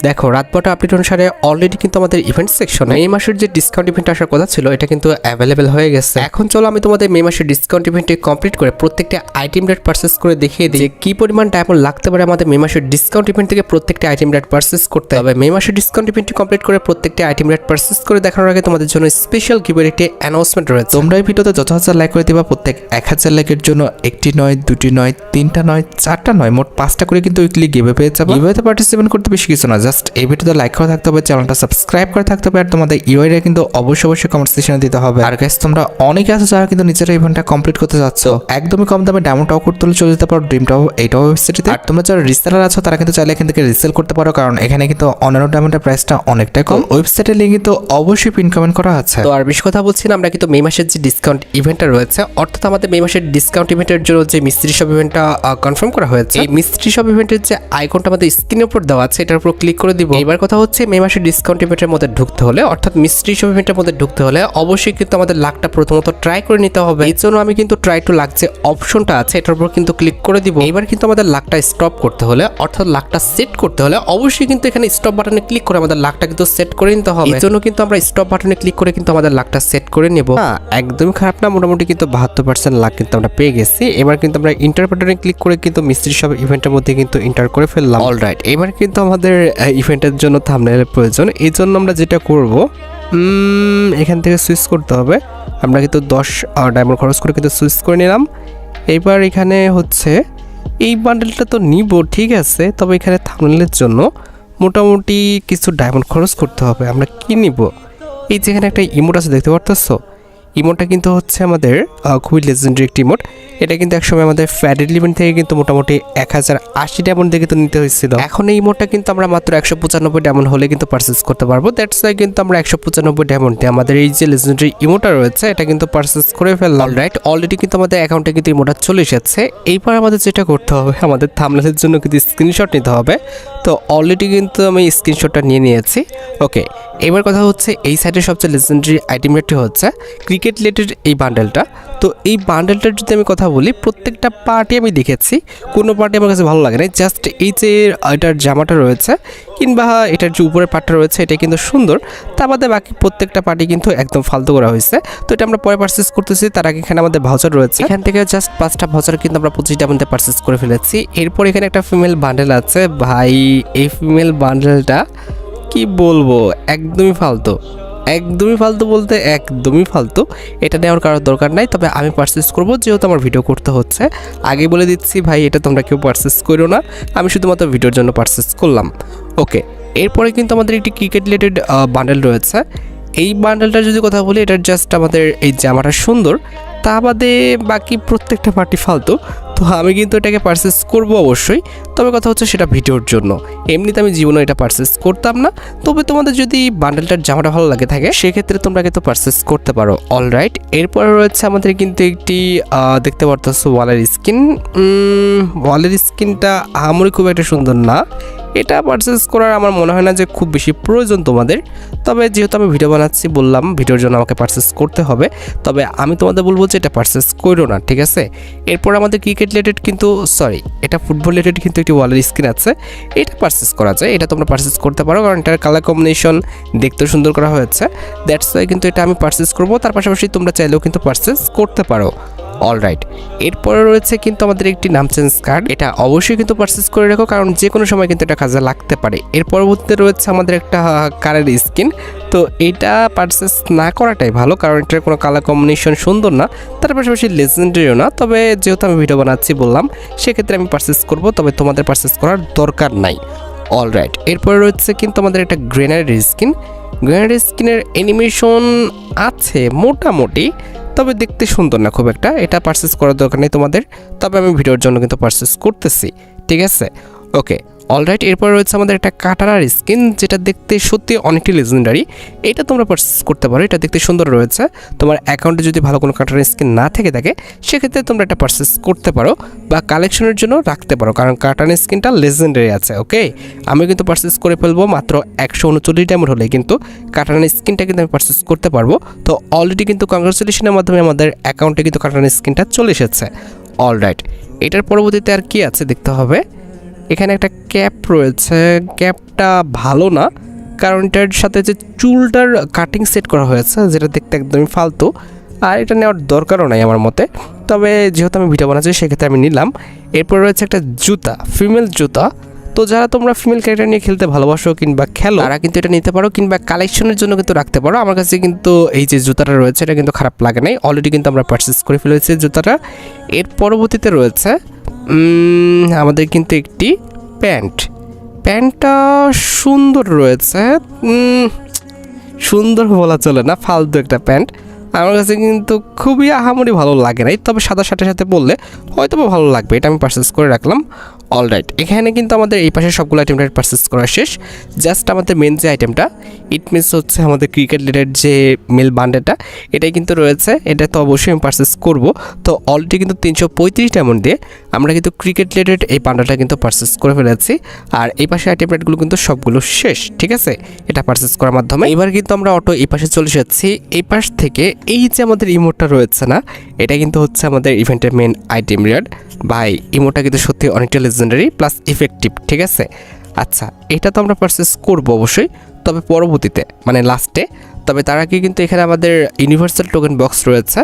দেখো রাত 12টা আপডেট অনুসারে অলরেডি কিন্তু আমাদের ইভেন্ট সেকশনে এই মাসের যে ডিসকাউন্ট ইভেন্ট আসার কথা ছিল এটা কিন্তু অ্যাভেলেবেল হয়ে গেছে। এখন চলো আমি তোমাদের মে মাসের ডিসকাউন্ট ইভেন্টটি কমপ্লিট করে প্রত্যেকটা আইটেম রেট পারচেস করে দেখিয়ে দিই যে কি পরিমাণ ডায়মন্ড লাগতে পারে আমাদের মে মাসের ডিসকাউন্ট ইভেন্ট থেকে প্রত্যেকটা আইটেম রেট পারচেস করতে হবে। মে মাসের ডিসকাউন্ট ইভেন্টটি কমপ্লিট করে প্রত্যেকটা আইটেম রেট পারচেস করে দেখানোর আগে তোমাদের জন্য স্পেশাল গিভের একটি অ্যানাউন্সমেন্ট রয়েছে। তোমরা এই ভিডিওতে যত হাজার লাইক করে দিবা প্রত্যেক 1000 লাইকের জন্য একটি নয়, দুটি নয়, তিনটা নয়, চারটা নয়, মোট 5টা করে কিন্তু উইকলি গিভে পেয়ে যাবে। গিভেতে পার্টিসিপেট করতে বেশি কিছু না, জাস্ট এই ভিডিওতে লাইক করা থাকতে হবে, চ্যানেলটা সাবস্ক্রাইব করে থাকতে হবে, আর তোমাদের ইউআইটা কিন্তু অবশ্যই কমেন্ট সেকশনে দিতে হবে। আর গাইস তোমরা অনেকে আছো যারা কিন্তু নিজেরা ইভেন্টটা কমপ্লিট করতে যাচ্ছ, একদমই কম দামে ডায়মন্ড টাও করতে হলে চলে যেতে পারো ড্রিম টাও এইটাও ওয়েবসাইটে। আর তোমরা যারা রিসেলার আছো তারা কিন্তু চাইলে এখান থেকে রিসেল করতে পারো, কারণ এখানে কিন্তু অন্যান্য ডায়মন্ডের প্রাইসটা অনেকটাই কম। ওয়েবসাইটের লিংক কিন্তু অবশ্যই পিন কমেন্ট করা আছে। তো আর বেশি কথা বলছি না, আমরা কিন্তু মে মাসের যে ডিসকাউন্ট ইভেন্টটা রয়েছে, অর্থাৎ আমাদের মে মাসের ডিসকাউন্ট ইভেন্টের জন্য যে মিস্ত্রি শপ ইভেন্টটা কনফার্ম করা হয়েছে, এই মিস্ত্রি শপ ইভেন্টের যে আইকনটা আমাদের স্ক্রিনের উপর দেওয়া আছে এটার উপর ক্লিক করে দিব। এবার কথা হচ্ছে মে মাসের ডিসকাউন্ট ইভেন্টের মধ্যে ঢুকতে হলে, অর্থাৎ মিস্ত্রি শপ ইভেন্টের মধ্যে ঢুকতে হলে অবশ্যই কিন্তু আমাদের লাকটা প্রথমত ট্রাই করে নিতে হবে। এই জন্য আমি কিন্তু ট্রাই টু লাক যে অপশনটা আছে এটার উপর কিন্তু ক্লিক করে দিব। এবার কিন্তু আমাদের লাকটা স্টপ করতে হলে, অর্থাৎ লাকটা সেট করতে হলে অবশ্যই কিন্তু এখানে স্টপ বাটনে ক্লিক করে আমাদের লাকটা কিন্তু সেট করে নিতে হবে। এই জন্য কিন্তু আমরা স্টপ বাটনে ক্লিক করে কিন্তু আমাদের লাকটা সেট করে নেব। একদমই খারাপ না, মোটামুটি কিন্তু 72% লাক কিন্তু আমরা পেয়ে গেছি। এবার কিন্তু আমরা ইন্টার বাটনে ক্লিক করে কিন্তু মিস্ত্রি শপ ইভেন্টের মধ্যে কিন্তু ইন্টার করে ফেললাম। অলরাইট, এবার কিন্তু আমাদের ইভেন্টের জন্য থাম্বনেলের প্রয়োজন। এই জন্য আমরা যেটা করব, এখান থেকে সুইচ করতে হবে। আমরা কিন্তু 10 ডায়মন্ড খরচ করে কিন্তু সুইচ করে নিলাম। এবার এখানে হচ্ছে এই বান্ডেলটা তো নিব ঠিক আছে, তবে এখানে থাম্বনেলের জন্য মোটামুটি কিছু ডায়মন্ড খরচ করতে হবে। আমরা কি নিব? এই যেখানে একটা ইমোট আছে দেখতে পারতেছো, ইমোটটা কিন্তু হচ্ছে আমাদের খুবই লেজেন্ডারি একটি ইমোট। এটা কিন্তু একসময় আমাদের ফ্যাডেড ইভেন্ট থেকে কিন্তু মোটামুটি 1080 ডায়মন্ড দিয়ে কিন্তু নিতে হয়েছিল। এখন এই ইমোটটা কিন্তু আমরা মাত্র 195 ডায়মন্ড হলে কিন্তু পারচেস করতে পারবো। দ্যাটস ওয়াই কিন্তু আমরা 195 ডায়মন্ড দিয়ে আমাদের এই যে লেজেন্ডারি ইমোটটা রয়েছে এটা কিন্তু পারচেস করে ফেললাম। অলরাইট, অলরেডি কিন্তু আমাদের অ্যাকাউন্টে কিন্তু ইমোটটা চলে এসেছে। এইবার আমাদের যেটা করতে হবে, আমাদের থাম্বনেলের জন্য কিন্তু স্ক্রিনশট নিতে হবে। তো অলরেডি কিন্তু আমি স্ক্রিনশটটা নিয়ে নিয়েছি। ওকে, এবার কথা হচ্ছে এই সাইডের সবচেয়ে লেজেন্ডারি আইটেমটি হচ্ছে ক্রিকেট রিলেটেড এই বান্ডেলটা। তো এই বান্ডেলটার যদি আমি কথা বলি, প্রত্যেকটা পার্টি আমি দেখেছি, কোনো পার্টি আমার কাছে ভালো লাগে না। জাস্ট এই যে এটার জামাটা রয়েছে কিংবা এটার যে উপরের পার্টটা রয়েছে এটা কিন্তু সুন্দর, তা বাদে বাকি প্রত্যেকটা পার্টি কিন্তু একদম ফালতু করা হয়েছে। তো এটা আমরা পরে পারচেস করতেছি, তার আগে এখানে আমাদের ভাউচার রয়েছে। এখান থেকে জাস্ট 5টা ভাউচার কিন্তু আমরা 25টা মধ্যে পারচেস করে ফেলেছি। এরপর এখানে একটা ফিমেল বান্ডেল আছে। ভাই এই ফিমেল বান্ডেলটা কি বলবো, একদমই ফালতু, একদমই ফালতু বলতে একদমই ফালতু। এটা নেওয়ার কারোর দরকার নাই, তবে আমি পারচেস করবো যেহেতু আমার ভিডিও করতে হচ্ছে। আগে বলে দিচ্ছি ভাই, এটা তোমরা কেউ পারচেস করো না, আমি শুধুমাত্র ভিডিওর জন্য পারচেস করলাম। ওকে, এরপরে কিন্তু আমাদের একটি ক্রিকেট রিলেটেড বান্ডেল রয়েছে। এই বান্ডেলটার যদি কথা বলি, এটার জাস্ট আমাদের এই জামাটা সুন্দর, তা বাদে বাকি প্রত্যেকটা পার্টি ফালতু। তো আমি কিন্তু এটাকে পারচেস করবো অবশ্যই, তবে কথা হচ্ছে সেটা ভিডিওর জন্য। এমনিতে আমি জীবনে এটা পারচেস করতাম না। তবে তোমাদের যদি বান্ডেলটার জামাটা ভালো লাগে থাকে সেক্ষেত্রে তোমরা কিন্তু পারচেস করতে পারো। অলরাইট, এরপরে রয়েছে আমাদের কিন্তু একটি দেখতে পারতেছো ওয়ালের স্কিন। ওয়ালের স্কিনটা আমারই খুব একটা সুন্দর না, এটা পারচেস করার আমার মনে হয় না যে খুব বেশি প্রয়োজন তোমাদের। তবে যেহেতু আমি ভিডিও বানাচ্ছি, বললাম ভিডিওর জন্য আমাকে পারচেস করতে হবে, তবে আমি তোমাদের বলবো যে এটা পারচেস করো না, ঠিক আছে। এরপর আমাদের ক্রিকেট রিলেটেড কিন্তু এটা ফুটবল রিলেটেড কিন্তু একটি ওয়ালের স্কিন আছে, এটা পারচেস করা যায়, এটা তোমরা পারচেস করতে পারো, কারণ এটার কালার কম্বিনেশন দেখতে সুন্দর করা হয়েছে। দ্যাটস ওয়াই কিন্তু এটা আমি পারচেস করবো। তার পাশাপাশি তোমরা চাইলেও কিন্তু পারচেস করতে পারো। অলরাইট, এরপরে রয়েছে কিন্তু আমাদের একটি নাম চেঞ্জ কার্ড, এটা অবশ্যই কিন্তু পারচেস করে রাখো, কারণ যে কোনো সময় কিন্তু এটা কাজে লাগতে পারে। এর পরবর্তীতে রয়েছে আমাদের একটা কারের স্কিন। তো এটা পারচেস না করাটাই ভালো, কারণ এটার কোনো কালার কম্বিনেশন সুন্দর না, তার পাশাপাশি লেজেন্ডারিও না। তবে যেহেতু আমি ভিডিও বানাচ্ছি বললাম, সেক্ষেত্রে আমি পারচেস করব, তবে তোমাদের পারচেস করার দরকার নাই। অলরাইট, এরপরে রয়েছে কিন্তু আমাদের একটা গ্রেনারি স্কিন। গ্রেনারি স্কিনের অ্যানিমেশন আছে মোটামুটি, তবে দেখতে সুন্দর না খুব একটা, এটা পারচেস করার দরকার নেই তোমাদের। তবে আমি ভিডিওর জন্য কিন্তু পারচেস করতেছি, ঠিক আছে। ওকে, অলরাইট, এরপর রয়েছে আমাদের একটা কাটানার স্কিন, যেটা দেখতে সত্যি অনেকটি লেজেন্ডারি। এটা তোমরা পারচেস করতে পারো, এটা দেখতে সুন্দর রয়েছে। তোমার অ্যাকাউন্টে যদি ভালো কোনো কাটানার স্কিন না থেকে থাকে সেক্ষেত্রে তোমরা এটা পারচেস করতে পারো বা কালেকশনের জন্য রাখতে পারো, কারণ কাটানার স্কিনটা লেজেন্ডারি আছে। ওকে, আমি কিন্তু পারচেস করে ফেলবো, মাত্র 139 ডায়মন্ড হলে কিন্তু কাটানার স্কিনটা কিন্তু আমি পারচেস করতে পারবো। তো অলরেডি কিন্তু কংগ্রাচুলেশনের মাধ্যমে আমাদের অ্যাকাউন্টে কিন্তু কাটানার স্কিনটা চলে এসেছে। অলরাইট, এটার পরবর্তীতে আর কি আছে দেখতে হবে। এখানে একটা ক্যাপ রয়েছে, ক্যাপটা ভালো না, কারণ এটার সাথে যে চুলটার কাটিং সেট করা হয়েছে যেটা দেখতে একদমই ফালতু, আর এটা নেওয়ার দরকারও নাই আমার মতে। তবে যেহেতু আমি ভিডিও বানাচ্ছি সেক্ষেত্রে আমি নিলাম। এরপর রয়েছে একটা জুতা, ফিমেল জুতা। তো যারা তোমরা ফিমেল ক্যারেক্টার নিয়ে খেলতে ভালোবাসো কিংবা খেলো তারা কিন্তু এটা নিতে পারো, কিংবা কালেকশনের জন্য কিন্তু রাখতে পারো। আমার কাছে কিন্তু এই যে জুতাটা রয়েছে এটা কিন্তু খারাপ লাগে নাই, অলরেডি কিন্তু আমরা পারচেস করে ফেলেছি জুতাটা। এর পরবর্তীতে রয়েছে আমাদের কিন্তু একটি প্যান্টটা সুন্দর রয়েছে, সুন্দর বলা চলে না, ফালতু একটা প্যান্ট। আমার কাছে কিন্তু খুবই আহামরি ভালো লাগে নাই, তবে সাদা শার্টের সাথে পরলে হয়তো ভালো লাগবে, এটা আমি পারচেস করে রাখলাম। অলরাইট, এখানে কিন্তু আমাদের এই পাশে সবগুলো আইটেমটা পারচেস করা শেষ। জাস্ট আমাদের মেন যে আইটেমটা, ইট মিনস হচ্ছে আমাদের ক্রিকেট রিলেটেড যে মেল বান্ডেলটা, এটাই কিন্তু রয়েছে। এটা তো অবশ্যই আমি পারচেস করব। তো অলরেডি কিন্তু 335 ডায়মন্ড দিয়ে আমরা কিন্তু ক্রিকেট রিলেটেড এই বান্ডেলটা কিন্তু পারচেস করে ফেলেছি। আর এই পাশে আইটেম রেটগুলো কিন্তু সবগুলো শেষ, ঠিক আছে, এটা পারচেস করার মাধ্যমে। এবার কিন্তু আমরা অটো এই পাশে চলে এসেছি। এই পাশ থেকে এই যে আমাদের ইমোটটা রয়েছে না, এটা কিন্তু হচ্ছে আমাদের ইভেন্টের মেন আইটেম রেট। ভাই ইমোটটা কিন্তু সত্যি অনেকটা লেজেন্ডারি প্লাস ইফেক্টিভ, ঠিক আছে। আচ্ছা, এটা তো আমরা পারচেস করবো অবশ্যই, তবে পরবর্তীতে মানে লাস্টে। তবে তার আগে কিন্তু এখানে আমাদের ইউনিভার্সাল টোকেন বক্স রয়েছে,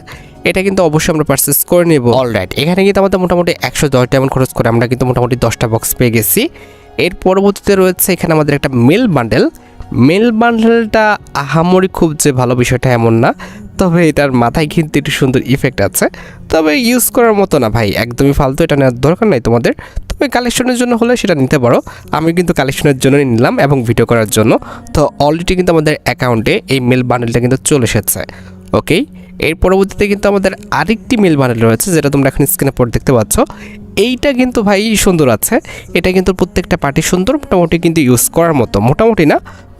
এটা কিন্তু অবশ্যই আমরা পারচেস করে নেব। অলরাইট, এখানে কিন্তু আমাদের মোটামুটি 110 ডায়মন্ড খরচ করে আমরা কিন্তু মোটামুটি 10টা বক্স পেয়ে গেছি। এর পরবর্তীতে রয়েছে এখানে আমাদের একটা মেল বান্ডেলটা আহামরি খুব যে ভালো বিষয়টা এমন না, তবে এটার মাথায় কিন্তু একটু সুন্দর ইফেক্ট আছে, তবে ইউজ করার মতো না ভাই, একদমই ফালতু, এটা নেওয়ার দরকার নাই তোমাদের। তবে কালেকশনের জন্য হলে সেটা নিতে পারো, আমি কিন্তু কালেকশনের জন্য নিলাম এবং ভিডিও করার জন্য। তো অলরেডি কিন্তু আমাদের অ্যাকাউন্টে এই মেল বান্ডেলটা কিন্তু চলে এসেছে। ওকে, এর পরবর্তীতে কিন্তু আমাদের আরেকটি মেল বান্ডেল রয়েছে, যেটা তোমরা এখন স্ক্রিনে পর দেখতে পাচ্ছ। এইটা কিন্তু ভাই সুন্দর আছে, এটা কিন্তু প্রত্যেকটা পার্টি সুন্দর, মোটামুটি কিন্তু ইউজ করার মতো, মোটামুটি না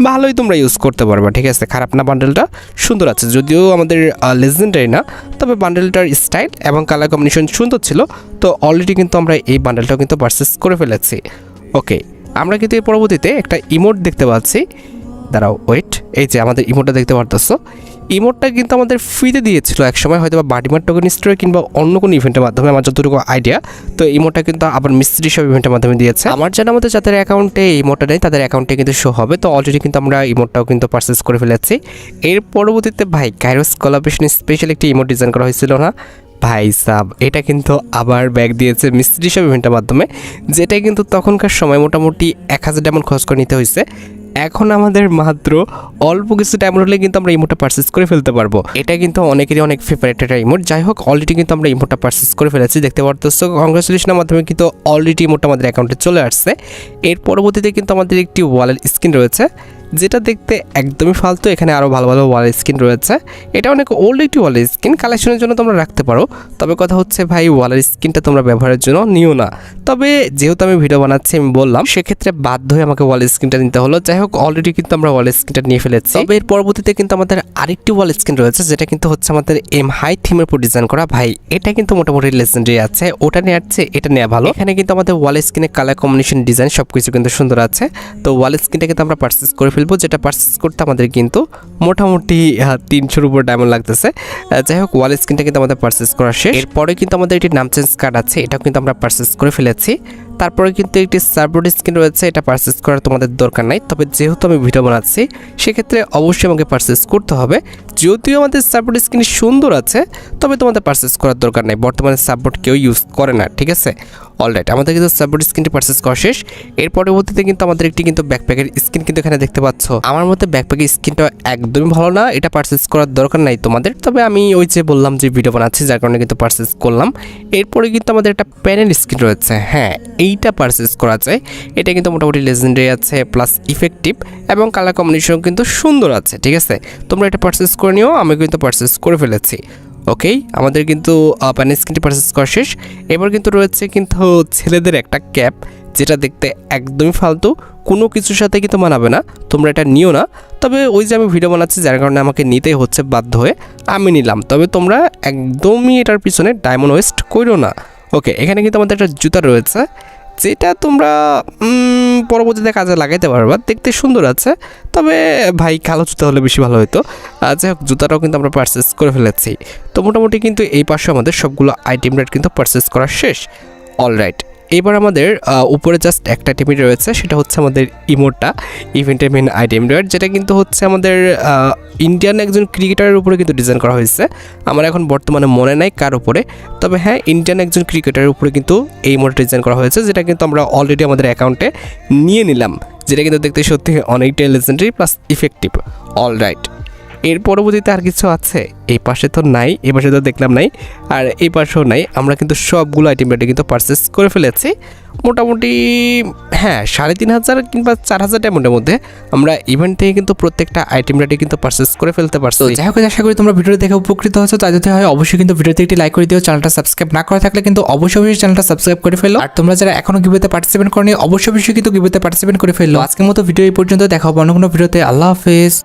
ভালোই তোমরা ইউজ করতে পারবা, ঠিক আছে, খারাপ না, বান্ডেলটা সুন্দর আছে। যদিও আমাদের লেজেন্ডারি না, তবে বান্ডেলটার স্টাইল এবং কালার কম্বিনেশন সুন্দর ছিল। তো অলরেডি কিন্তু আমরা এই বান্ডেলটাও কিন্তু পারচেস করে ফেলেছি। ওকে, আমরা কিন্তু এর পরবর্তীতে একটা ইমোট দেখতে পাচ্ছি, দাঁড়াও ওয়েট, এই যে আমাদের ইমোটটা দেখতে পারতেছো। ইমোটটা কিন্তু আমাদের ফ্রিতে দিয়েছিল একসময়, হয়তো বা বাডিমার টোকেন স্টোরে কিংবা অন্য কোনো ইভেন্টের মাধ্যমে, আমার যতটুকু আইডিয়া। তো ইমোটটা কিন্তু আবার মিস্ত্রি সব ইভেন্টের মাধ্যমে দিয়েছে। আমার জানা মতো যাদের অ্যাকাউন্টে ইমোটটা নেই তাদের অ্যাকাউন্টে কিন্তু শো হবে। তো অলরেডি কিন্তু আমরা ইমোটটাও কিন্তু পারচেস করে ফেলেছি। এর পরবর্তীতে ভাই কাইরোস কোলাবরেশন স্পেশাল একটি ইমোট ডিজাইন করা হয়েছিল না ভাই সাব, এটা কিন্তু আবার ব্যাক দিয়েছে মিস্ত্রি সব ইভেন্টের মাধ্যমে, যেটা কিন্তু তখনকার সময় মোটামুটি 1000 ডায়মন্ড খরচ করে নিতে হয়েছে। এখন আমাদের মাত্র অল্প কিছু টাইম হলে কিন্তু আমরা ইমোটটা পারচেস করে ফেলতে পারবো। এটা কিন্তু অনেকেরই অনেক ফেভারিট একটা ইমোট। যাই হোক, অলরেডি কিন্তু আমরা ইমোটটা পারচেস করে ফেলেছি, দেখতে পারতেছো। কংগ্রেচুলেশনের মাধ্যমে কিন্তু অলরেডি ইমোটটা আমাদের অ্যাকাউন্টে চলে আসছে। এর পরবর্তীতে কিন্তু আমাদের একটি ওয়ালের স্ক্রিন রয়েছে, যেটা দেখতে একদমই ফালতু। এখানে আরও ভালো ভালো ওয়াল স্ক্রিন রয়েছে, এটা অনেক ওল্ড একটি ওয়াল স্ক্রিন, কালেকশনের জন্য তোমরা রাখতে পারো। তবে কথা হচ্ছে ভাই ওয়ালের স্ক্রিনটা তোমরা ব্যবহারের জন্য নিও না। তবে যেহেতু আমি ভিডিও বানাচ্ছি আমি বললাম, সেক্ষেত্রে বাধ্য হয়ে আমাকে ওয়াল স্ক্রিনটা নিতে হলো। যাই হোক, অলরেডি কিন্তু আমরা ওয়াল স্ক্রিনটা নিয়ে ফেলেছি। তবে এর পরবর্তীতে কিন্তু আমাদের আরেকটি ওয়াল স্ক্রিন রয়েছে, যেটা কিন্তু হচ্ছে আমাদের এম হাই থিমের উপর ডিজাইন করা। ভাই এটা কিন্তু মোটামুটি লেজেন্ডারি আছে, ওটা নিয়ে আসছে, এটা নেওয়া ভালো। এখানে কিন্তু আমাদের ওয়াল স্ক্রিনের কালার কম্বিনেশন ডিজাইন সবকিছু কিন্তু সুন্দর আছে। তো ওয়াল স্ক্রিনটা কিন্তু আমরা পারচেস করে ফেলবো, যেটা পারচেস করতে আমাদের কিন্তু মোটামুটি 300-র উপর ডায়মন্ড লাগতেছে। যাই হোক, ওয়াল স্ক্রিনটা কিন্তু আমাদের পারচেস করা শেষ। এরপরে কিন্তু আমাদের একটি নাম চেঞ্জ কার্ড আছে, এটাও কিন্তু আমরা পারচেস করে ফেলেছি। তারপরে কিন্তু একটি সার্ভবোর্ড স্ক্রিন রয়েছে, এটা পারচেস করার তোমাদের দরকার নাই। তবে যেহেতু আমি ভিডিও বানাচ্ছি সেক্ষেত্রে অবশ্যই আমাকে পারচেস করতে হবে। যদিও আমাদের সার্ভবোর্ড স্ক্রিন সুন্দর আছে, তবে তোমাদের পারচেস করার দরকার নাই, বর্তমানে সার্ভবোর্ড কেউ ইউজ করে না, ঠিক আছে। অলরাইট, আমাদের কিন্তু সার্ভবোর্ড স্ক্রিনটি পারচেস করা শেষ। এর পরবর্তীতে কিন্তু আমাদের একটি কিন্তু ব্যাকপ্যাকের স্ক্রিন কিন্তু এখানে দেখতে পাচ্ছ। আমার মতে ব্যাকপ্যাকের স্ক্রিনটা একদমই ভালো না, এটা পারচেস করার দরকার নাই তোমাদের। তবে আমি ওই যে বললাম যে ভিডিও বানাচ্ছি, যার কারণে কিন্তু পারচেস করলাম। এরপরে কিন্তু আমাদের একটা প্যানেল স্ক্রিন রয়েছে, হ্যাঁ এইটা পারচেস করা যায়। এটা কিন্তু মোটামুটি লেজেন্ডারি আছে প্লাস ইফেক্টিভ এবং কালার কম্বিনেশন কিন্তু সুন্দর আছে, ঠিক আছে। তোমরা এটা পারচেস করে নিও, আমি কিন্তু পারচেস করে ফেলেছি। ওকে, আমাদের কিন্তু প্যানেল স্ক্রিনটি পারচেস করা শেষ। এবার কিন্তু রয়েছে কিন্তু ছেলেদের একটা ক্যাপ, যেটা দেখতে একদমই ফালতু, কোনো কিছুর সাথে কিন্তু মানাবে না, তোমরা এটা নিও না। তবে ওই যে আমি ভিডিও বানাচ্ছি যার কারণে আমাকে নিতেই হচ্ছে, বাধ্য হয়ে আমি নিলাম। তবে তোমরা একদমই এটার পিছনে ডায়মন্ড ওয়েস্ট করো না। ওকে, এখানে কিন্তু আমাদের একটা জুতা রয়েছে, যেটা তোমরা পরবর্তীতে কাজে লাগাইতে পারবা, দেখতে সুন্দর আছে। তবে ভাই কালো জুতা হলে বেশি ভালো হতো। যাই হোক, জুতাটাও কিন্তু আমরা পারচেস করে ফেলেছি। তো মোটামুটি কিন্তু এই পাশে আমাদের সবগুলো আইটেম রেট কিন্তু পারচেস করা শেষ। অলরাইট, এবার আমাদের উপরে জাস্ট একটা টিমই রয়েছে, সেটা হচ্ছে আমাদের ইমোটটা, ইভেন্টের মেন আইটেম রেট, যেটা কিন্তু হচ্ছে আমাদের ইন্ডিয়ান একজন ক্রিকেটারের উপরে কিন্তু ডিজাইন করা হয়েছে। আমার এখন বর্তমানে মনে নাই কার উপরে, তবে হ্যাঁ ইন্ডিয়ান একজন ক্রিকেটারের উপরে কিন্তু এই ইমোটটা ডিজাইন করা হয়েছে, যেটা কিন্তু আমরা অলরেডি আমাদের অ্যাকাউন্টে নিয়ে নিলাম, যেটা কিন্তু দেখতে সত্যি অনেকটাই legendary plus effective. All right, এর পরবর্তীতে আর কিছু আছে? এই পাশে তো নাই, এই পাশে তো দেখলাম নাই, আর এই পাশেও নাই। আমরা কিন্তু সবগুলো আইটেম রেটে কিন্তু পারচেস করে ফেলেছি মোটামুটি, হ্যাঁ 3500 কিংবা 4000 ডায়মন্ডের মধ্যে আমরা ইভেন্ট থেকে কিন্তু প্রত্যেকটা আইটেম রেটে কিন্তু পারচেস করে ফেলতে পারছি। যাই হোক, আশা করি তোমরা ভিডিও দেখে উপকৃত হয়েছো। তাই যদি হয় অবশ্যই কিন্তু ভিডিওতে একটি লাইক করে দিও। চ্যানেলটা সাবস্ক্রাইব না করা থাকলে কিন্তু অবশ্যই চ্যানেলটা সাবস্ক্রাইব করে ফেলো। আর তোমরা যারা এখনো গিভওয়েতে পার্টিসিপেট করনি অবশ্যই কিন্তু গিভওয়েতে পার্টিসিপেট করে ফেলো। আজকের মতো ভিডিও এই পর্যন্ত, দেখা হবে অন্য কোনো ভিডিওতে। আল্লাহ হাফেজ।